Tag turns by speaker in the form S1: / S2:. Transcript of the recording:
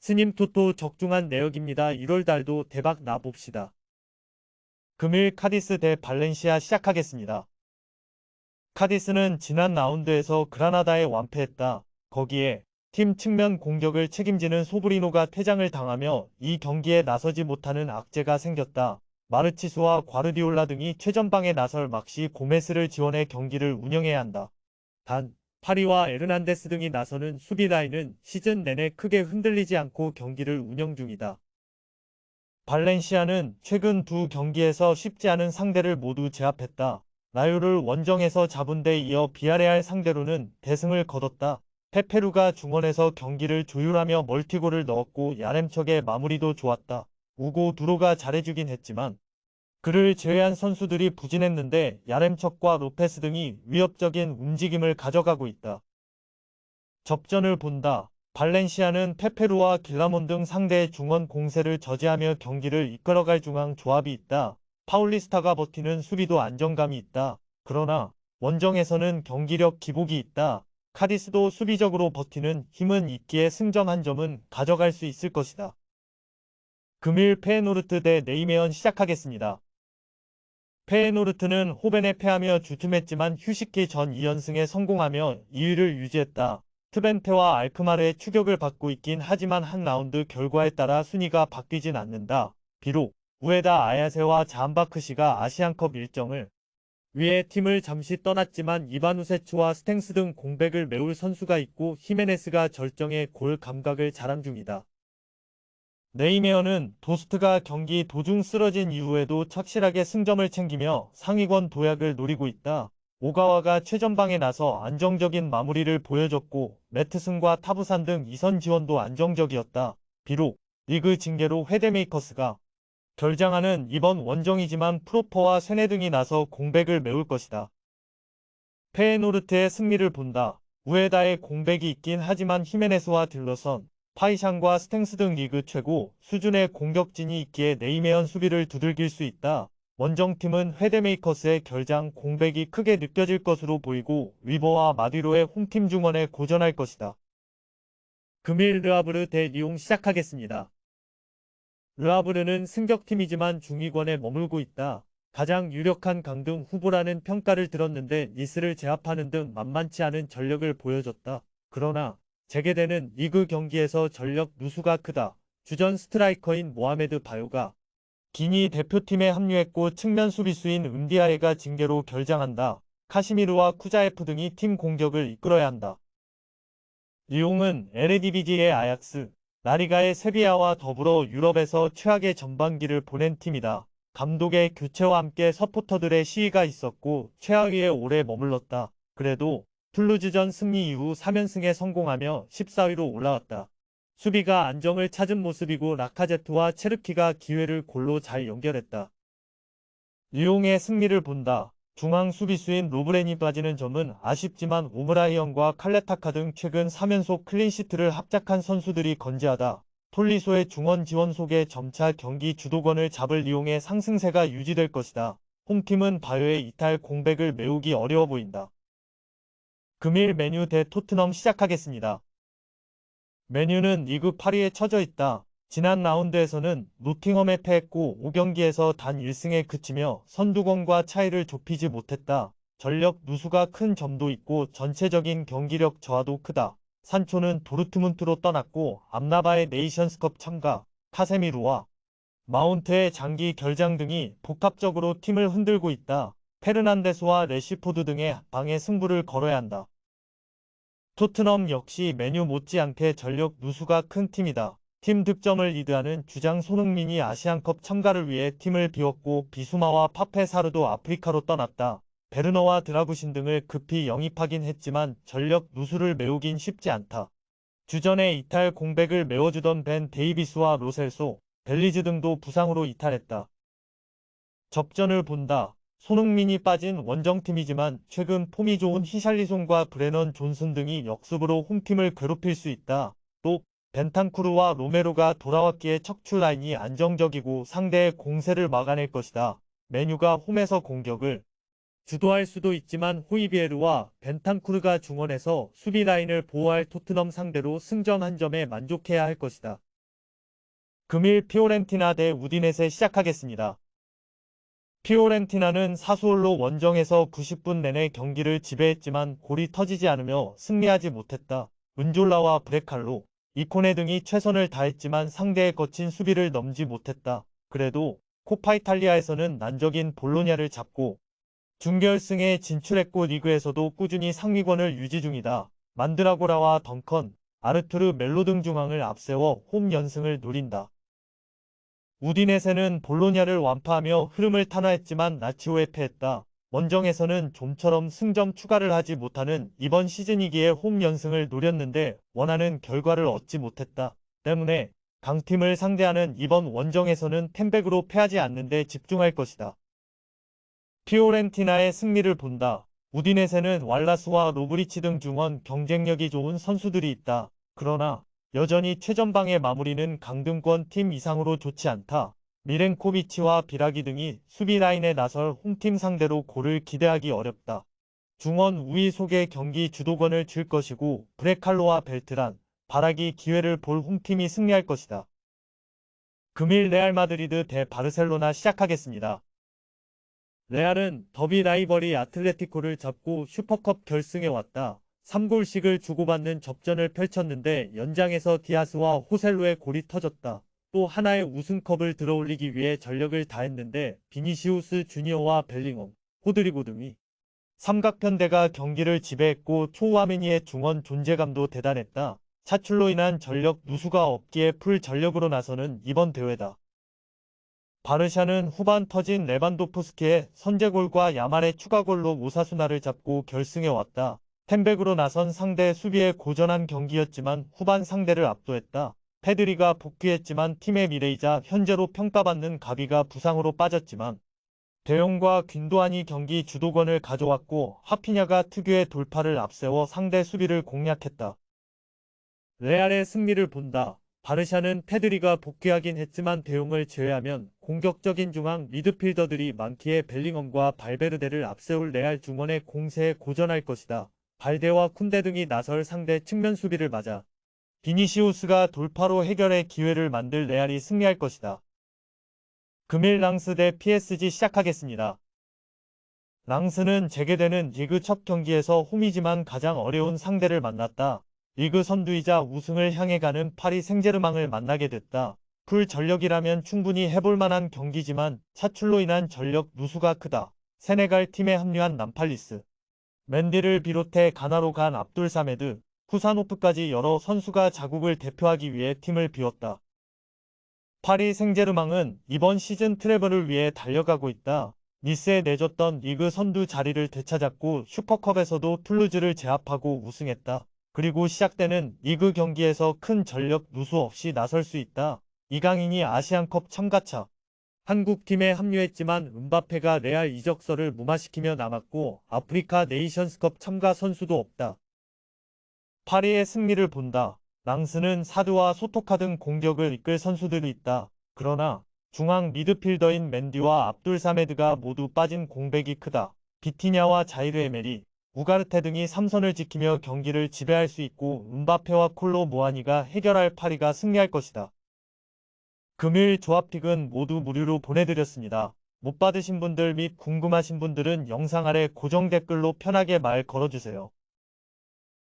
S1: 스님 토토 적중한 내역입니다. 1월 달도 대박 나봅시다. 금일 카디스 대 발렌시아 시작하겠습니다. 카디스는 지난 라운드에서 그라나다에 완패했다. 거기에 팀 측면 공격을 책임지는 소브리노가 퇴장을 당하며 이 경기에 나서지 못하는 악재가 생겼다. 마르치스와 과르디올라 등이 최전방에 나설 막시 고메스를 지원해 경기를 운영해야 한다. 단, 파리와 에르난데스 등이 나서는 수비 라인은 시즌 내내 크게 흔들리지 않고 경기를 운영 중이다. 발렌시아는 최근 두 경기에서 쉽지 않은 상대를 모두 제압했다. 라요를 원정에서 잡은 데 이어 비아레알 상대로는 대승을 거뒀다. 페페루가 중원에서 경기를 조율하며 멀티골을 넣었고 야렘척의 마무리도 좋았다. 우고 두로가 잘해주긴 했지만 그를 제외한 선수들이 부진했는데 야렘척과 로페스 등이 위협적인 움직임을 가져가고 있다. 접전을 본다. 발렌시아는 페페루와 길라몬 등 상대의 중원 공세를 저지하며 경기를 이끌어갈 중앙 조합이 있다. 파울리스타가 버티는 수비도 안정감이 있다. 그러나 원정에서는 경기력 기복이 있다. 카디스도 수비적으로 버티는 힘은 있기에 승점 한 점은 가져갈 수 있을 것이다. 금일 페에노르트 대 네이메언 시작하겠습니다. 페에노르트는 호벤에 패하며 주춤했지만 휴식기 전 2연승에 성공하며 2위를 유지했다. 트벤테와 알크마르의 추격을 받고 있긴 하지만 한 라운드 결과에 따라 순위가 바뀌진 않는다. 비록 우에다 아야세와 잠바크시가 아시안컵 일정을 위해 팀을 잠시 떠났지만 이바누세츠와 스탱스 등 공백을 메울 선수가 있고 히메네스가 절정의 골 감각을 자랑 중이다. 네이메어는 도스트가 경기 도중 쓰러진 이후에도 착실하게 승점을 챙기며 상위권 도약을 노리고 있다. 오가와가 최전방에 나서 안정적인 마무리를 보여줬고 매트슨과 타부산 등 이선 지원도 안정적이었다. 비록 리그 징계로 헤데메이커스가 결장하는 이번 원정이지만 프로퍼와 세네 등이 나서 공백을 메울 것이다. 페에노르트의 승리를 본다. 우에다의 공백이 있긴 하지만 히메네스와 딜러선, 파이샹과 스탱스 등 리그 최고 수준의 공격진이 있기에 네이메언 수비를 두들길 수 있다. 원정팀은 헤데메이커스의 결장 공백이 크게 느껴질 것으로 보이고 위버와 마디로의 홈팀 중원에 고전할 것이다. 금일 르아브르 대 리옹 시작하겠습니다. 르아브르는 승격팀이지만 중위권에 머물고 있다. 가장 유력한 강등 후보라는 평가를 들었는데 니스를 제압하는 등 만만치 않은 전력을 보여줬다. 그러나 재개되는 리그 경기에서 전력 누수가 크다. 주전 스트라이커인 모하메드 바요가 기니 대표팀에 합류했고 측면 수비수인 은디아에가 징계로 결장한다. 카시미르와 쿠자에프 등이 팀 공격을 이끌어야 한다. 리옹은 에레디비지의 아약스, 라리가의 세비야와 더불어 유럽에서 최악의 전반기를 보낸 팀이다. 감독의 교체와 함께 서포터들의 시위가 있었고 최하위에 오래 머물렀다. 그래도 툴루즈전 승리 이후 3연승에 성공하며 14위로 올라왔다. 수비가 안정을 찾은 모습이고 라카제트와 체르키가 기회를 골로 잘 연결했다. 리옹의 승리를 본다. 중앙 수비수인 로브렌이 빠지는 점은 아쉽지만 오브라이언과 칼레타카 등 최근 3연속 클린시트를 합작한 선수들이 건재하다. 톨리소의 중원 지원 속에 점차 경기 주도권을 잡을 리옹의 상승세가 유지될 것이다. 홈팀은 바요의 이탈 공백을 메우기 어려워 보인다. 금일 맨유 대 토트넘 시작하겠습니다. 맨유는 리그 8위에 처져 있다. 지난 라운드에서는 노팅엄에 패했고 5경기에서 단 1승에 그치며 선두권과 차이를 좁히지 못했다. 전력 누수가 큰 점도 있고 전체적인 경기력 저하도 크다. 산초는 도르트문트로 떠났고 암라바의 네이션스컵 참가, 카세미루와 마운트의 장기 결장 등이 복합적으로 팀을 흔들고 있다. 페르난데스와 레시포드 등의 방해 승부를 걸어야 한다. 토트넘 역시 맨유 못지않게 전력 누수가 큰 팀이다. 팀 득점을 리드하는 주장 손흥민이 아시안컵 참가를 위해 팀을 비웠고 비수마와 파페사르도 아프리카로 떠났다. 베르너와 드라구신 등을 급히 영입하긴 했지만 전력 누수를 메우긴 쉽지 않다. 주전에 이탈 공백을 메워주던 벤 데이비스와 로셀소, 벨리즈 등도 부상으로 이탈했다. 접전을 본다. 손흥민이 빠진 원정팀이지만 최근 폼이 좋은 히샬리송과 브레넌 존슨 등이 역습으로 홈팀을 괴롭힐 수 있다. 또 벤탄쿠르와 로메로가 돌아왔기에 척추 라인이 안정적이고 상대의 공세를 막아낼 것이다. 메뉴가 홈에서 공격을 주도할 수도 있지만 호이비에르와 벤탄쿠르가 중원에서 수비 라인을 보호할 토트넘 상대로 승점 한 점에 만족해야 할 것이다. 금일 피오렌티나 대 우디네세 시작하겠습니다. 피오렌티나는 사수올로 원정에서 90분 내내 경기를 지배했지만 골이 터지지 않으며 승리하지 못했다. 은졸라와 브레칼로, 이코네 등이 최선을 다했지만 상대의 거친 수비를 넘지 못했다. 그래도 코파 이탈리아에서는 난적인 볼로냐를 잡고 준결승에 진출했고 리그에서도 꾸준히 상위권을 유지 중이다. 만드라고라와 덩컨, 아르투르 멜로 등 중앙을 앞세워 홈 연승을 노린다. 우디네세는 볼로냐를 완파하며 흐름을 탄화했지만 라치오에 패했다. 원정에서는 좀처럼 승점 추가를 하지 못하는 이번 시즌이기에 홈 연승을 노렸는데 원하는 결과를 얻지 못했다. 때문에 강팀을 상대하는 이번 원정에서는 템백으로 패하지 않는 데 집중할 것이다. 피오렌티나의 승리를 본다. 우디네세는 왈라스와 로브리치 등 중원 경쟁력이 좋은 선수들이 있다. 그러나 여전히 최전방의 마무리는 강등권 팀 이상으로 좋지 않다. 미렌코비치와 비라기 등이 수비 라인에 나설 홈팀 상대로 골을 기대하기 어렵다. 중원 우위 속의 경기 주도권을 쥘 것이고 브레칼로와 벨트란, 바라기 기회를 볼 홈팀이 승리할 것이다. 금일 레알 마드리드 대 바르셀로나 시작하겠습니다. 레알은 더비 라이벌이 아틀레티코를 잡고 슈퍼컵 결승에 왔다. 3골씩을 주고받는 접전을 펼쳤는데 연장에서 디아스와 호셀로의 골이 터졌다. 또 하나의 우승컵을 들어올리기 위해 전력을 다했는데 비니시우스 주니어와 벨링엄, 호드리고 등이 삼각편대가 경기를 지배했고 초우아메니의 중원 존재감도 대단했다. 차출로 인한 전력 누수가 없기에 풀 전력으로 나서는 이번 대회다. 바르샤는 후반 터진 레반도프스키의 선제골과 야말의 추가골로 오사수나를 잡고 결승에 왔다. 템백으로 나선 상대 수비에 고전한 경기였지만 후반 상대를 압도했다. 페드리가 복귀했지만 팀의 미래이자 현재로 평가받는 가비가 부상으로 빠졌지만 대용과 균도안이 경기 주도권을 가져왔고 하피냐가 특유의 돌파를 앞세워 상대 수비를 공략했다. 레알의 승리를 본다. 바르샤는 페드리가 복귀하긴 했지만 대용을 제외하면 공격적인 중앙 미드필더들이 많기에 벨링엄과 발베르데를 앞세울 레알 중원의 공세에 고전할 것이다. 발데와 쿤데 등이 나설 상대 측면 수비를 맞아 비니시우스가 돌파로 해결의 기회를 만들 레알이 승리할 것이다. 금일 랑스 대 PSG 시작하겠습니다. 랑스는 재개되는 리그 첫 경기에서 홈이지만 가장 어려운 상대를 만났다. 리그 선두이자 우승을 향해 가는 파리 생제르맹을 만나게 됐다. 풀 전력이라면 충분히 해볼 만한 경기지만 차출로 인한 전력 누수가 크다. 세네갈 팀에 합류한 남팔리스, 맨디를 비롯해 가나로 간 압둘 사메드, 후사노프까지 여러 선수가 자국을 대표하기 위해 팀을 비웠다. 파리 생제르맹은 이번 시즌 트래블을 위해 달려가고 있다. 니스에 내줬던 리그 선두 자리를 되찾았고 슈퍼컵에서도 툴루즈를 제압하고 우승했다. 그리고 시작되는 리그 경기에서 큰 전력 누수 없이 나설 수 있다. 이강인이 아시안컵 참가차 한국팀에 합류했지만 음바페가 레알 이적설을 무마시키며 남았고 아프리카 네이션스컵 참가 선수도 없다. 파리의 승리를 본다. 랑스는 사드와 소토카 등 공격을 이끌 선수들이 있다. 그러나 중앙 미드필더인 맨디와 압둘 사메드가 모두 빠진 공백이 크다. 비티냐와 자이르 에메리, 우가르테 등이 3선을 지키며 경기를 지배할 수 있고 음바페와 콜로 모아니가 해결할 파리가 승리할 것이다. 금일 조합픽은 모두 무료로 보내드렸습니다. 못 받으신 분들 및 궁금하신 분들은 영상 아래 고정 댓글로 편하게 말 걸어주세요.